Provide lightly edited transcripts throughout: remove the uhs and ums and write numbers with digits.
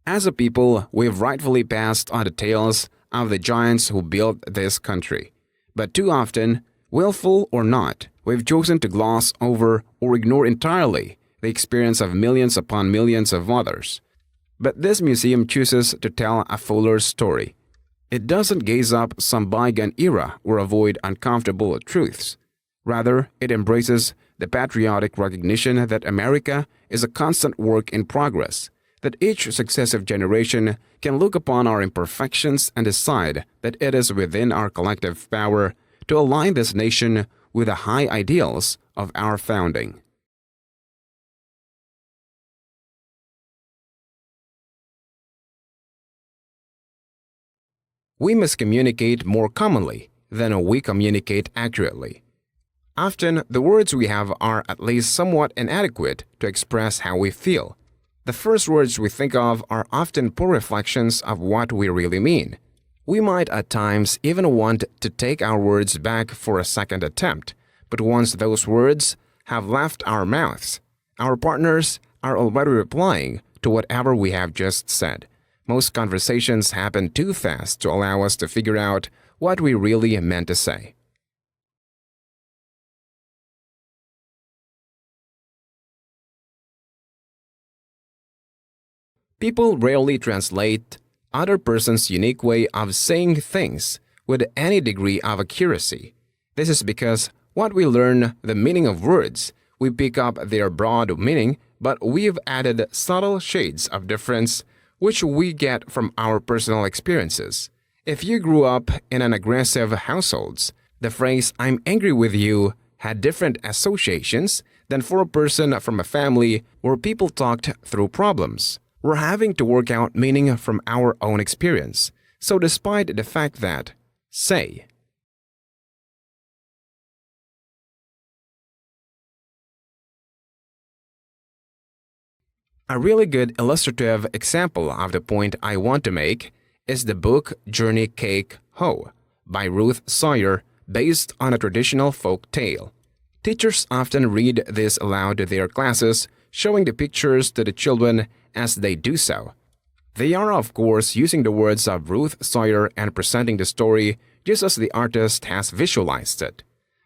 As a people, we've rightfully passed on the tales of the giants who built this country. But too often, willful or not, we've chosen to gloss over or ignore entirely the experience of millions upon millions of others. But this museum chooses to tell a fuller story. It doesn't gaze up some bygone era or avoid uncomfortable truths. Rather, it embraces the patriotic recognition that America is a constant work in progress, that each successive generation can look upon our imperfections and decide that it is within our collective power to align this nation with the high ideals of our founding. We must communicate more commonly than we communicate accurately. Often, the words we have are at least somewhat inadequate to express how we feel. The first words we think of are often poor reflections of what we really mean. We might at times even want to take our words back for a second attempt, but once those words have left our mouths, our partners are already replying to whatever we have just said. Most conversations happen too fast to allow us to figure out what we really meant to say. People rarely translate other person's unique way of saying things with any degree of accuracy. This is because once we learn the meaning of words, we pick up their broad meaning, but we've added subtle shades of difference which we get from our personal experiences. If you grew up in an aggressive household, the phrase "I'm angry with you" had different associations than for a person from a family where people talked through problems. We're having to work out meaning from our own experience. So despite the fact that, say, a really good illustrative example of the point I want to make is the book Journey Cake Ho by Ruth Sawyer, based on a traditional folk tale. Teachers often read this aloud to their classes, showing the pictures to the children as they do so. They are, of course, using the words of Ruth Sawyer and presenting the story just as the artist has visualized it.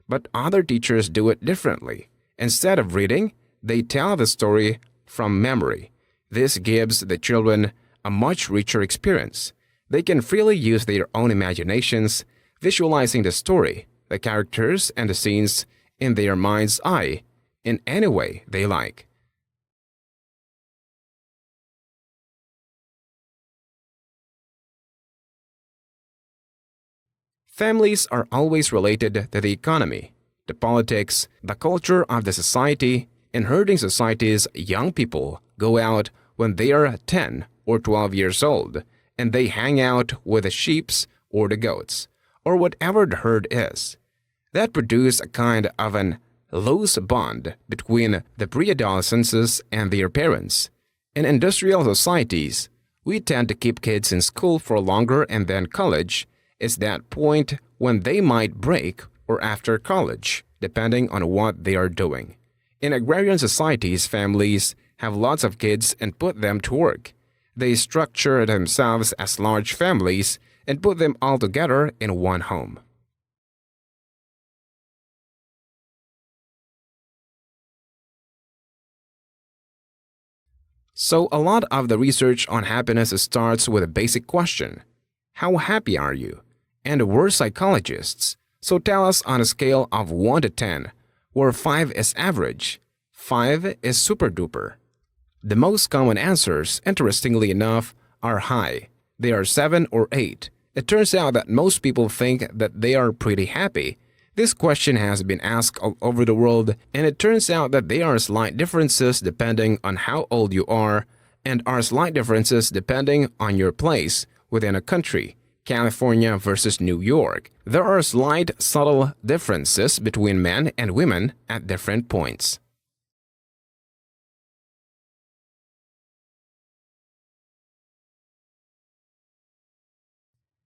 But other teachers do it differently. Instead of reading, they tell the story from memory. This gives the children a much richer experience. They can freely use their own imaginations, visualizing the story, the characters, and the scenes in their mind's eye in any way they like. Families are always related to the economy, the politics, the culture of the society. In herding societies, young people go out when they are 10 or 12 years old, and they hang out with the sheep or the goats, or whatever the herd is. That produces a kind of an loose bond between the pre-adolescents and their parents. In industrial societies, we tend to keep kids in school for longer, and then college is that point when they might break, or after college, depending on what they are doing. In agrarian societies, families have lots of kids and put them to work. They structure themselves as large families and put them all together in one home. So a lot of the research on happiness starts with a basic question: how happy are you? And we're psychologists, so tell us on a scale of 1 to 10, where 5 is average, 5 is super duper. The most common answers, interestingly enough, are high. They are 7 or 8. It turns out that most people think that they are pretty happy. This question has been asked all over the world, and it turns out that there are slight differences depending on how old you are, and are slight differences depending on your place within a country. California versus New York. There are slight, subtle differences between men and women at different points.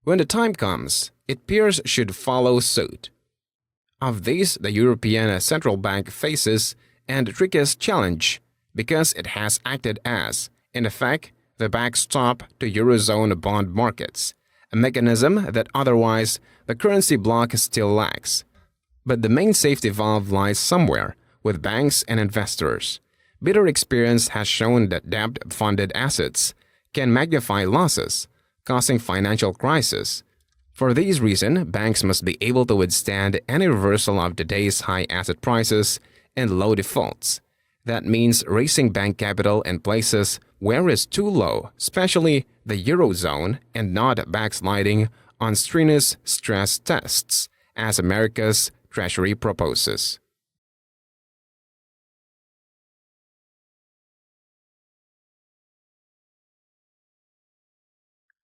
When the time comes, its peers should follow suit. Of these, the European Central Bank faces and trickiest challenge because it has acted as, in effect, the backstop to Eurozone bond markets, a mechanism that otherwise the currency bloc still lacks. But the main safety valve lies somewhere with banks and investors. Bitter experience has shown that debt-funded assets can magnify losses, causing financial crisis. For these reasons, banks must be able to withstand any reversal of today's high asset prices and low defaults. That means raising bank capital in places where it's too low, especially the Eurozone, and not backsliding on strenuous stress tests, as America's Treasury proposes.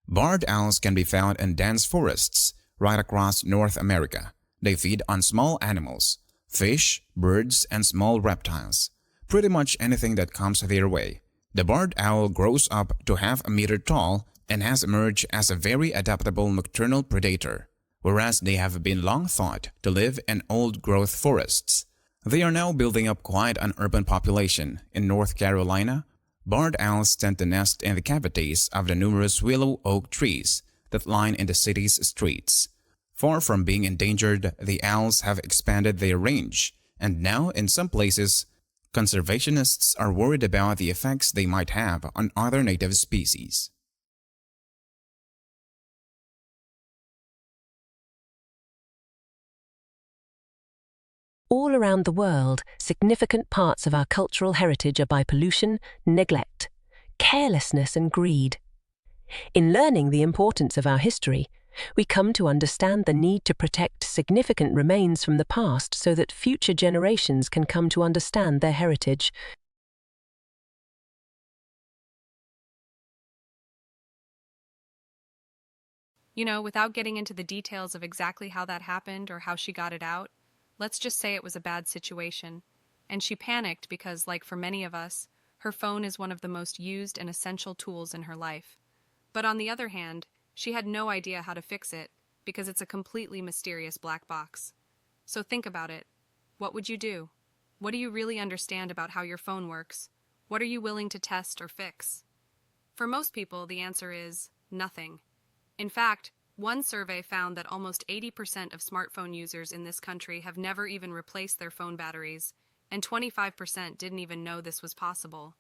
Barred owls can be found in dense forests right across North America. They feed on small animals, fish, birds, and small reptiles, pretty much anything that comes their way. The barred owl grows up to half a meter tall and has emerged as a very adaptable nocturnal predator, whereas they have been long thought to live in old-growth forests. They are now building up quite an urban population. In North Carolina, barred owls tend to nest in the cavities of the numerous willow oak trees that line in the city's streets. Far from being endangered, the owls have expanded their range, and now in some places, conservationists are worried about the effects they might have on other native species. All around the world, significant parts of our cultural heritage are by pollution, neglect, carelessness, and greed. In learning the importance of our history, we come to understand the need to protect significant remains from the past so that future generations can come to understand their heritage. Without getting into the details of exactly how that happened or how she got it out, let's just say it was a bad situation. And she panicked because, like for many of us, her phone is one of the most used and essential tools in her life. But on the other hand, she had no idea how to fix it because it's a completely mysterious black box. So think about it. What would you do? What do you really understand about how your phone works? What are you willing to test or fix? For most people, the answer is nothing. In fact, one survey found that almost 80% of smartphone users in this country have never even replaced their phone batteries, and 25% didn't even know this was possible.